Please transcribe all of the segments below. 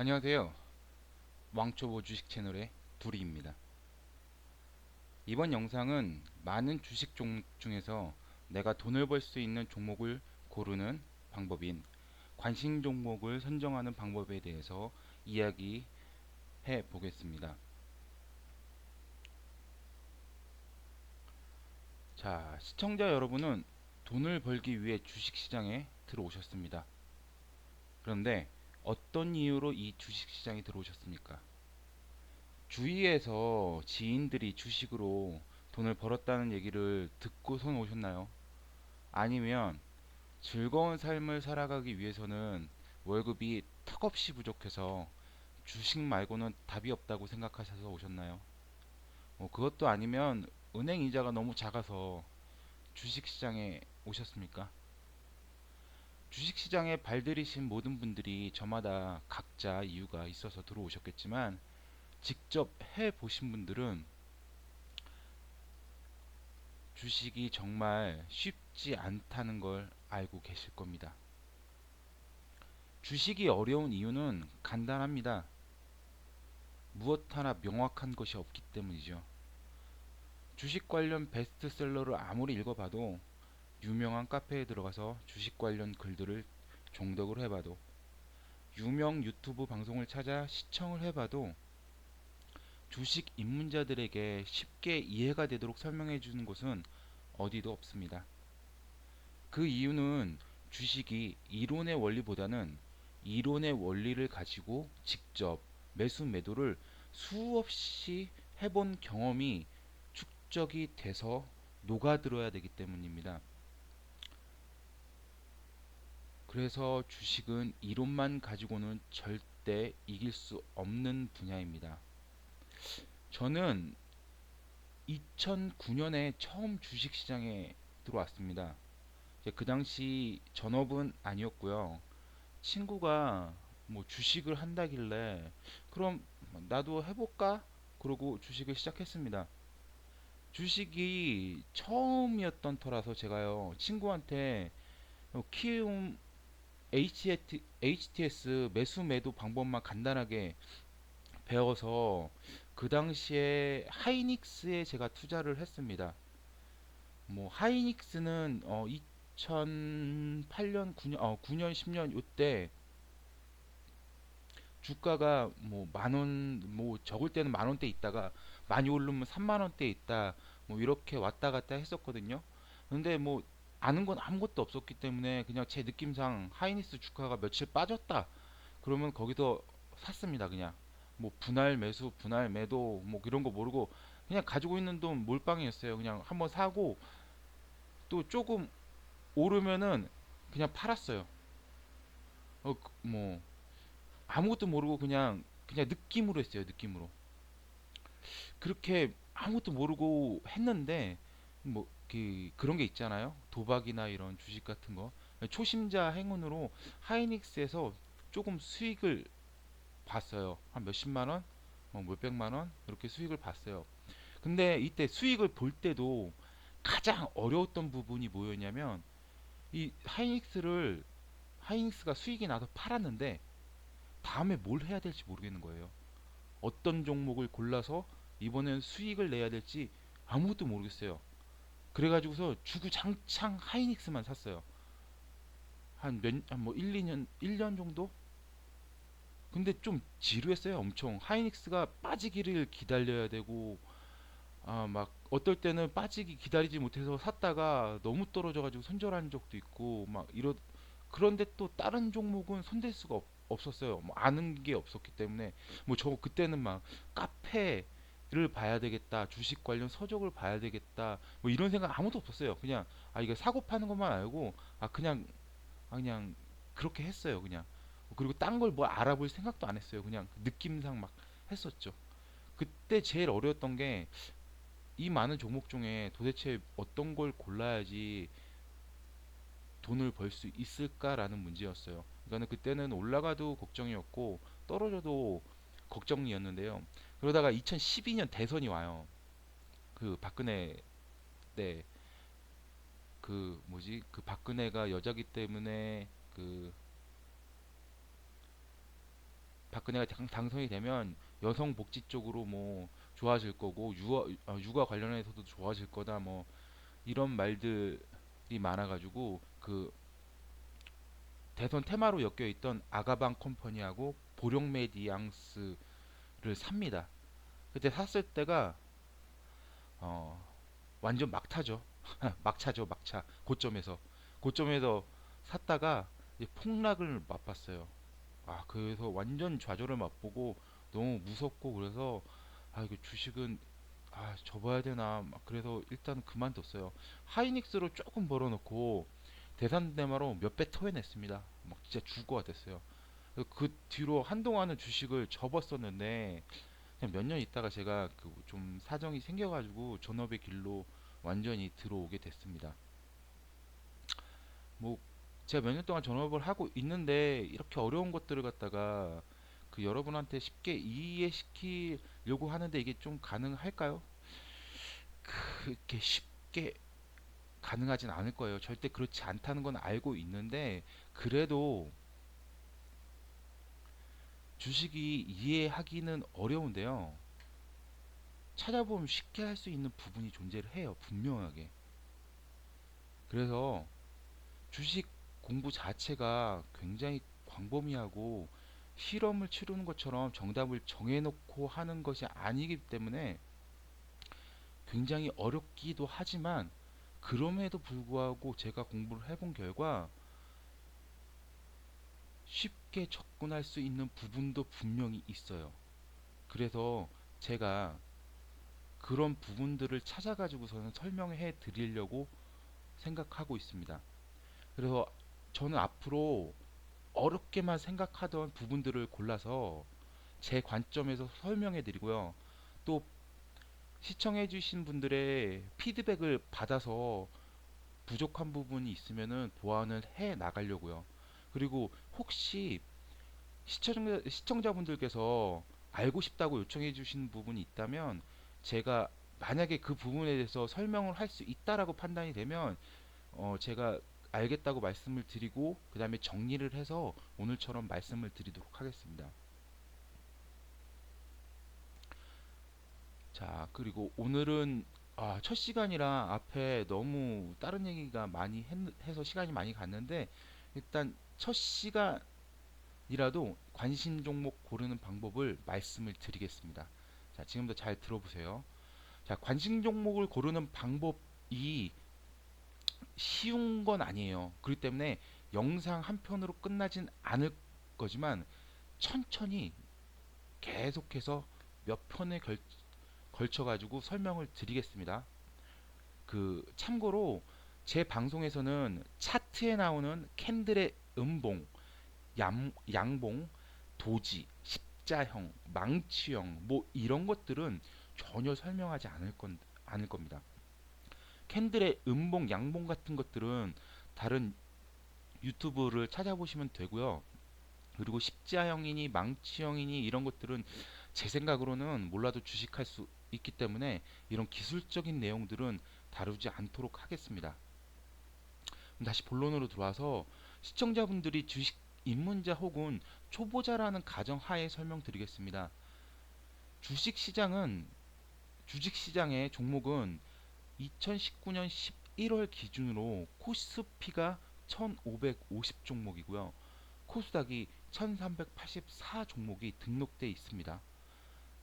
안녕하세요. 왕초보 주식 채널의 두리입니다. 이번 영상은 많은 주식 종목 중에서 내가 돈을 벌 수 있는 종목을 고르는 방법인 관심 종목을 선정하는 방법에 대해서 이야기해 보겠습니다. 자, 시청자 여러분은 돈을 벌기 위해 주식 시장에 들어오셨습니다. 그런데 어떤 이유로 이 주식 시장에 들어오셨습니까? 주위에서 지인들이 주식으로 돈을 벌었다는 얘기를 듣고선 오셨나요? 아니면 즐거운 삶을 살아가기 위해서는 월급이 턱없이 부족해서 주식 말고는 답이 없다고 생각하셔서 오셨나요? 그것도 아니면 은행 이자가 너무 작아서 주식 시장에 오셨습니까? 주식 시장에 발들이신 모든 분들이 저마다 각자 이유가 있어서 들어오셨겠지만 직접 해 보신 분들은 주식이 정말 쉽지 않다는 걸 알고 계실 겁니다. 주식이 어려운 이유는 간단합니다. 무엇 하나 명확한 것이 없기 때문이죠. 주식 관련 베스트셀러를 아무리 읽어봐도, 유명한 카페에 들어가서 주식 관련 글들을 종독을 해봐도, 유명 유튜브 방송을 찾아 시청을 해봐도 주식 입문자들에게 쉽게 이해가 되도록 설명해 주는 곳은 어디도 없습니다. 그 이유는 주식이 이론의 원리보다는 이론의 원리를 가지고 직접 매수 매도를 수없이 해본 경험이 축적이 돼서 녹아들어야 되기 때문입니다. 그래서 주식은 이론만 가지고는 절대 이길 수 없는 분야입니다. 저는 2009년에 처음 주식시장에 들어왔습니다. 그 당시 전업은 아니었고요. 친구가 뭐 주식을 한다길래 그럼 나도 해볼까? 그러고 주식을 시작했습니다. 주식이 처음이었던 터라서 제가요 친구한테 키움 HTS 매수 매도 방법만 간단하게 배워서 그 당시에 하이닉스에 제가 투자를 했습니다. 뭐 하이닉스는 2008년 9년 10년 요때 주가가 뭐 만 원, 뭐 적을 때는 만 원대 있다가 많이 오르면 3만 원대 있다, 뭐 이렇게 왔다 갔다 했었거든요. 근데 뭐 아는 건 아무것도 없었기 때문에 그냥 제 느낌상 하이닉스 주가가 며칠 빠졌다 그러면 거기서 샀습니다. 그냥 뭐 분할 매수, 분할 매도 뭐 이런 거 모르고 그냥 가지고 있는 돈 몰빵이었어요. 그냥 한번 사고 또 조금 오르면은 그냥 팔았어요. 뭐 아무것도 모르고 그냥 느낌으로 했어요. 느낌으로. 그렇게 아무것도 모르고 했는데 뭐 그런 게 있잖아요. 도박이나 이런 주식 같은 거. 초심자 행운으로 하이닉스에서 조금 수익을 봤어요. 한 몇십만 원, 뭐 몇백만 원 이렇게 수익을 봤어요. 근데 이때 수익을 볼 때도 가장 어려웠던 부분이 뭐였냐면 이 하이닉스가 수익이 나서 팔았는데 다음에 뭘 해야 될지 모르겠는 거예요. 어떤 종목을 골라서 이번엔 수익을 내야 될지 아무것도 모르겠어요. 그래가지고서 주구장창 하이닉스만 샀어요. 뭐 1, 2년, 1년 정도? 근데 좀 지루했어요. 엄청. 하이닉스가 빠지기를 기다려야 되고, 막 어떨 때는 빠지기 기다리지 못해서 샀다가 너무 떨어져가지고 손절한 적도 있고, 그런데 또 다른 종목은 손댈 수가 없었어요. 뭐 아는 게 없었기 때문에. 뭐 저 그때는 막 카페를 봐야 되겠다, 주식 관련 서적을 봐야 되겠다, 뭐 이런 생각 아무도 없었어요. 그냥 이거 사고 파는 것만 알고 그냥 그렇게 했어요. 그냥. 그리고 딴 걸 뭐 알아볼 생각도 안 했어요. 그냥 느낌상 막 했었죠. 그때 제일 어려웠던 게 이 많은 종목 중에 도대체 어떤 걸 골라야지 돈을 벌 수 있을까라는 문제였어요. 그러니까 그때는 올라가도 걱정이었고 떨어져도 걱정이었는데요. 그러다가 2012년 대선이 와요. 그 박근혜 때 그 뭐지? 그 박근혜가 여자기 때문에 그 박근혜가 당선이 되면 여성 복지 쪽으로 뭐 좋아질 거고 육아 관련해서도 좋아질 거다 뭐 이런 말들이 많아가지고 그 대선 테마로 엮여 있던 아가방 컴퍼니하고 보령메디앙스를 삽니다. 그때 샀을 때가 어, 완전 막타죠. 막차죠, 막차. 고점에서 샀다가 이제 폭락을 맛봤어요. 아, 그래서 완전 좌절을 맛보고 너무 무섭고 그래서 아, 이거 주식은 접어야 되나 막 그래서 일단 그만뒀어요. 하이닉스로 조금 벌어놓고 대산대마로 몇 배 토해냈습니다. 막 진짜 죽을 것 같았어요. 그 뒤로 한동안은 주식을 접었었는데 그냥 몇 년 있다가 제가 그 좀 사정이 생겨가지고 전업의 길로 완전히 들어오게 됐습니다. 뭐 제가 몇 년 동안 전업을 하고 있는데 이렇게 어려운 것들을 갖다가 그 여러분한테 쉽게 이해시키려고 하는데 이게 좀 가능할까요? 그렇게 쉽게 가능하진 않을 거예요. 절대 그렇지 않다는 건 알고 있는데 그래도 주식이 이해하기는 어려운데요. 찾아보면 쉽게 할 수 있는 부분이 존재를 해요. 분명하게. 그래서 주식 공부 자체가 굉장히 광범위하고 실험을 치르는 것처럼 정답을 정해놓고 하는 것이 아니기 때문에 굉장히 어렵기도 하지만 그럼에도 불구하고 제가 공부를 해본 결과 쉽게 접근할 수 있는 부분도 분명히 있어요. 그래서 제가 그런 부분들을 찾아가지고서는 설명해 드리려고 생각하고 있습니다. 그래서 저는 앞으로 어렵게만 생각하던 부분들을 골라서 제 관점에서 설명해 드리고요. 또 시청해 주신 분들의 피드백을 받아서 부족한 부분이 있으면은 보완을 해 나가려고요. 그리고 혹시 시청자분들께서 알고 싶다고 요청해 주신 부분이 있다면 제가 만약에 그 부분에 대해서 설명을 할 수 있다라고 판단이 되면 제가 알겠다고 말씀을 드리고 그 다음에 정리를 해서 오늘처럼 말씀을 드리도록 하겠습니다. 자, 그리고 오늘은 첫 시간이라 앞에 너무 다른 얘기가 많이 해서 시간이 많이 갔는데 일단 첫 시간이라도 관심 종목 고르는 방법을 말씀을 드리겠습니다. 자, 지금부터 잘 들어보세요. 자, 관심 종목을 고르는 방법이 쉬운 건 아니에요. 그렇기 때문에 영상 한 편으로 끝나진 않을 거지만 천천히 계속해서 몇 편에 걸쳐 가지고 설명을 드리겠습니다. 그 참고로 제 방송에서는 차트에 나오는 캔들의 음봉, 양봉, 도지, 십자형, 망치형 뭐 이런 것들은 전혀 설명하지 않을 겁니다. 캔들의 음봉, 양봉 같은 것들은 다른 유튜브를 찾아보시면 되고요. 그리고 십자형이니 망치형이니 이런 것들은 제 생각으로는 몰라도 주식할 수 있기 때문에 이런 기술적인 내용들은 다루지 않도록 하겠습니다. 다시 본론으로 들어와서 시청자분들이 주식 입문자 혹은 초보자라는 가정하에 설명드리겠습니다. 주식시장은 주식시장의 종목은 2019년 11월 기준으로 코스피가 1550 종목이고요. 코스닥이 1384 종목이 등록돼 있습니다.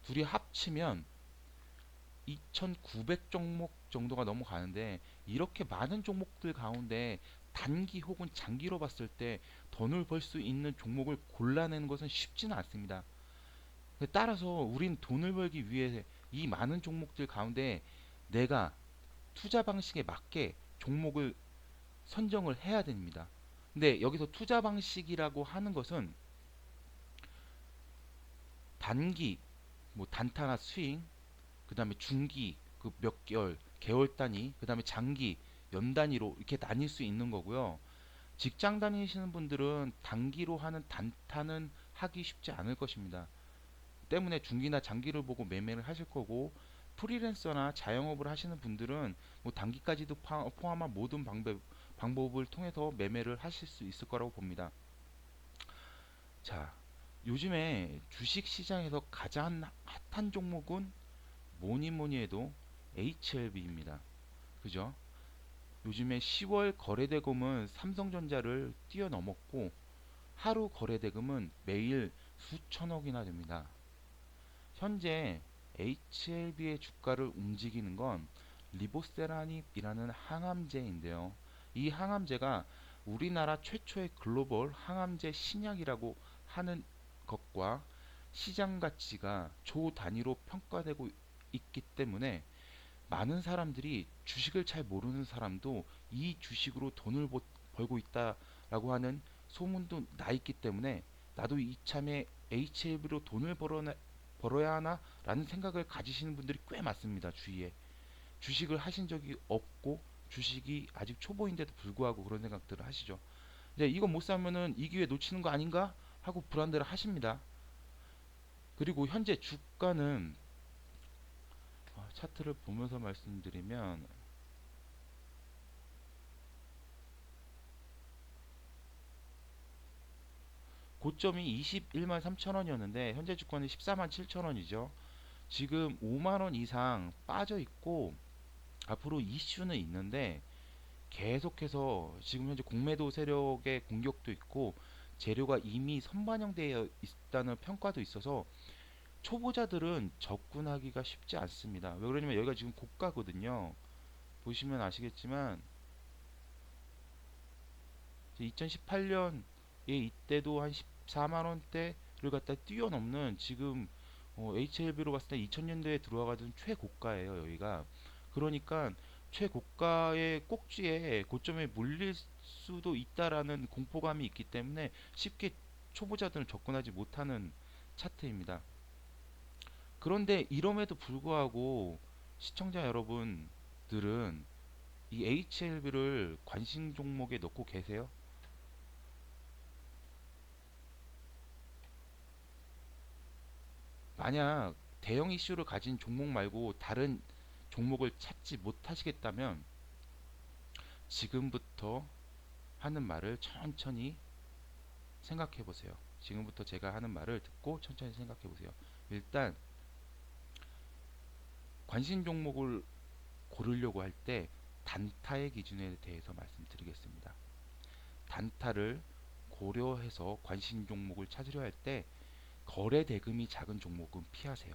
둘이 합치면 2900 종목 정도가 넘어가는데 이렇게 많은 종목들 가운데 단기 혹은 장기로 봤을 때 돈을 벌 수 있는 종목을 골라내는 것은 쉽지는 않습니다. 따라서 우린 돈을 벌기 위해 이 많은 종목들 가운데 내가 투자 방식에 맞게 종목을 선정을 해야 됩니다. 근데 여기서 투자 방식이라고 하는 것은 단기, 뭐 단타나 스윙, 그 다음에 중기, 그 몇 개월 단위, 그 다음에 장기, 연 단위로 이렇게 나뉠 수 있는 거고요. 직장 다니시는 분들은 단기로 하는 단타는 하기 쉽지 않을 것입니다. 때문에 중기나 장기를 보고 매매를 하실 거고 프리랜서나 자영업을 하시는 분들은 뭐 단기까지도 포함한 모든 방법을 통해서 매매를 하실 수 있을 거라고 봅니다. 자, 요즘에 주식 시장에서 가장 핫한 종목은 뭐니 뭐니 해도 HLB입니다. 그죠? 요즘에 10월 거래대금은 삼성전자를 뛰어넘었고 하루 거래대금은 매일 수천억이나 됩니다. 현재 HLB의 주가를 움직이는 건 리보세라닙이라는 항암제인데요. 이 항암제가 우리나라 최초의 글로벌 항암제 신약이라고 하는 것과 시장 가치가 조 단위로 평가되고 있기 때문에 많은 사람들이 주식을 잘 모르는 사람도 이 주식으로 돈을 벌고 있다라고 하는 소문도 나 있기 때문에 나도 이참에 HLB로 돈을 벌어야 하나라는 생각을 가지시는 분들이 꽤 많습니다. 주위에 주식을 하신 적이 없고 주식이 아직 초보인데도 불구하고 그런 생각들을 하시죠. 이제 이거 못 사면은 이 기회 놓치는 거 아닌가 하고 불안대를 하십니다. 그리고 현재 주가는 차트를 보면서 말씀드리면 고점이 21만 3천 원이었는데 현재 주가는 14만 7천 원이죠. 지금 5만 원 이상 빠져 있고 앞으로 이슈는 있는데 계속해서 지금 현재 공매도 세력의 공격도 있고 재료가 이미 선반영되어 있다는 평가도 있어서 초보자들은 접근하기가 쉽지 않습니다. 왜 그러냐면 여기가 지금 고가거든요. 보시면 아시겠지만 2018년에 이때도 한 14만 원대를 갖다 뛰어넘는 지금 HLB로 봤을 때 2000년대에 들어와가던 최고가예요, 여기가. 그러니까 최고가의 꼭지에 고점에 물릴 수도 있다라는 공포감이 있기 때문에 쉽게 초보자들은 접근하지 못하는 차트입니다. 그런데 이럼에도 불구하고 시청자 여러분들은 이 HLB를 관심 종목에 넣고 계세요? 만약 대형 이슈를 가진 종목 말고 다른 종목을 찾지 못하시겠다면 지금부터 하는 말을 천천히 생각해 보세요. 지금부터 제가 하는 말을 듣고 천천히 생각해 보세요. 일단 관심 종목을 고르려고 할 때 단타의 기준에 대해서 말씀드리겠습니다. 단타를 고려해서 관심 종목을 찾으려 할 때 거래 대금이 작은 종목은 피하세요.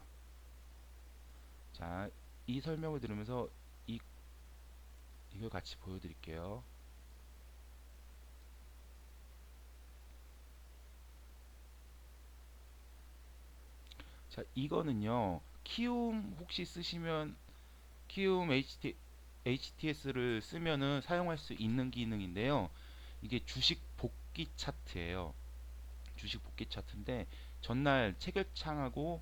자, 이 설명을 들으면서 이, 이걸 같이 보여드릴게요. 자, 이거는요. 키움 혹시 쓰시면 키움 HTS를 쓰면은 사용할 수 있는 기능인데요. 이게 주식 복귀 차트예요. 주식 복귀 차트인데 전날 체결창하고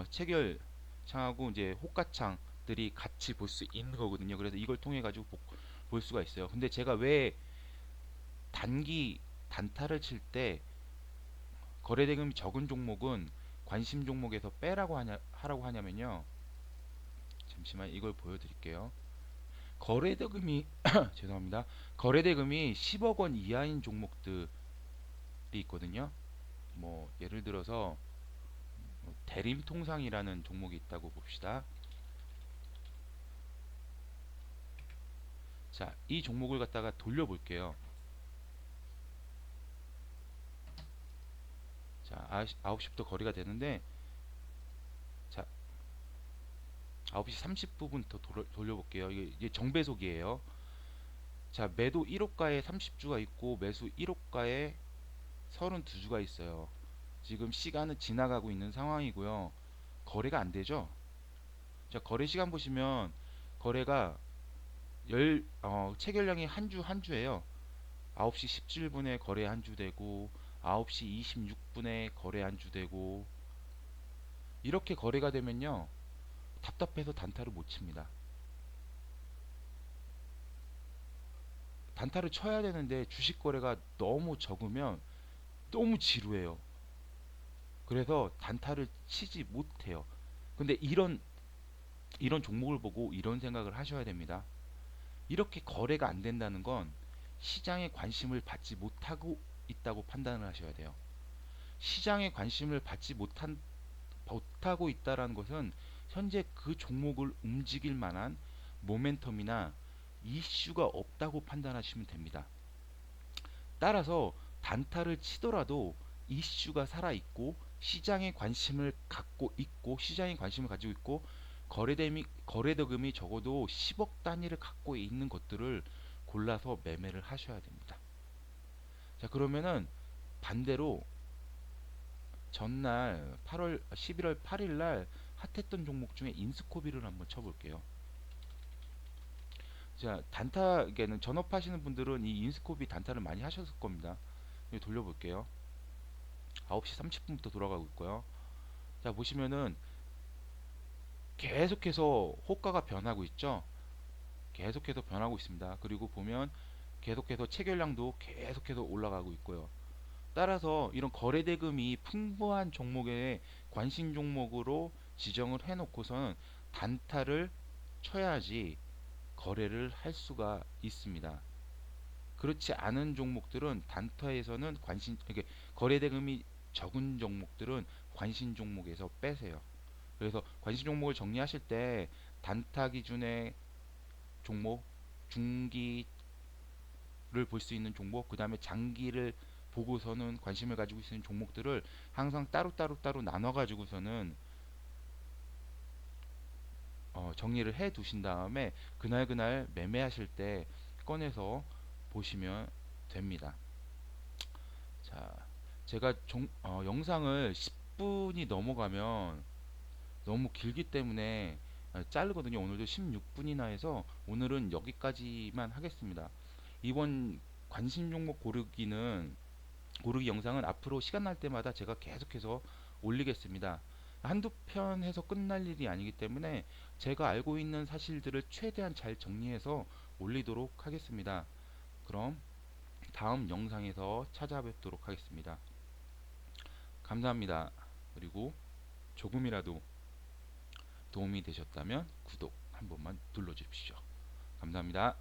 체결창하고 이제 호가창들이 같이 볼 수 있는 거거든요. 그래서 이걸 통해 가지고 볼 수가 있어요. 근데 제가 왜 단기 단타를 칠 때 거래 대금이 적은 종목은 관심 종목에서 빼라고 하라고 하냐면요. 잠시만 이걸 보여드릴게요. 거래대금이 죄송합니다. 거래대금이 10억 원 이하인 종목들이 있거든요. 뭐 예를 들어서 대림통상이라는 종목이 있다고 봅시다. 자, 이 종목을 갖다가 돌려볼게요. 자, 9시부터 거래가 되는데 자, 9시 30분부터 돌려볼게요. 이게 정배속이에요. 자, 매도 1호가에 30주가 있고 매수 1호가에 32주가 있어요. 지금 시간은 지나가고 있는 상황이고요. 거래가 안 되죠? 자, 거래 시간 보시면 거래가 체결량이 한 주 한 주예요. 9시 17분에 거래 한 주 되고 9시 26분에 거래 한 주 되고 이렇게 거래가 되면요. 답답해서 단타를 못 칩니다. 단타를 쳐야 되는데 주식 거래가 너무 적으면 너무 지루해요. 그래서 단타를 치지 못해요. 근데 이런 종목을 보고 이런 생각을 하셔야 됩니다. 이렇게 거래가 안 된다는 건 시장에 관심을 받지 못하고 있다고 판단을 하셔야 돼요. 시장의 관심을 받지 못하고 있다라는 것은 현재 그 종목을 움직일 만한 모멘텀이나 이슈가 없다고 판단하시면 됩니다. 따라서 단타를 치더라도 이슈가 살아있고 시장의 관심을 갖고 있고 시장의 관심을 가지고 있고 거래대금이 적어도 10억 단위를 갖고 있는 것들을 골라서 매매를 하셔야 됩니다. 자, 그러면은 반대로 전날 11월 8일 날 핫했던 종목 중에 인스코비를 한번 쳐볼게요. 자, 단타에는 전업하시는 분들은 이 인스코비 단타를 많이 하셨을 겁니다. 여기 돌려볼게요. 9시 30분부터 돌아가고 있고요. 자, 보시면은 계속해서 호가가 변하고 있죠. 계속해서 변하고 있습니다. 그리고 보면 계속해서 체결량도 계속해서 올라가고 있고요. 따라서 이런 거래대금이 풍부한 종목에 관심 종목으로 지정을 해놓고서는 단타를 쳐야지 거래를 할 수가 있습니다. 그렇지 않은 종목들은 단타에서는 이렇게 거래대금이 적은 종목들은 관심 종목에서 빼세요. 그래서 관심 종목을 정리하실 때 단타 기준의 종목, 중기를 볼 수 있는 종목, 그 다음에 장기를 보고서는 관심을 가지고 있는 종목들을 항상 따로 나눠 가지고서는 정리를 해 두신 다음에 그날 매매하실 때 꺼내서 보시면 됩니다. 자, 제가 영상을 10분이 넘어가면 너무 길기 때문에 자르거든요. 오늘도 16분이나 해서 오늘은 여기까지만 하겠습니다. 이번 관심 종목 고르기 영상은 앞으로 시간 날 때마다 제가 계속해서 올리겠습니다. 한두 편 해서 끝날 일이 아니기 때문에 제가 알고 있는 사실들을 최대한 잘 정리해서 올리도록 하겠습니다. 그럼 다음 영상에서 찾아뵙도록 하겠습니다. 감사합니다. 그리고 조금이라도 도움이 되셨다면 구독 한 번만 눌러주십시오. 감사합니다.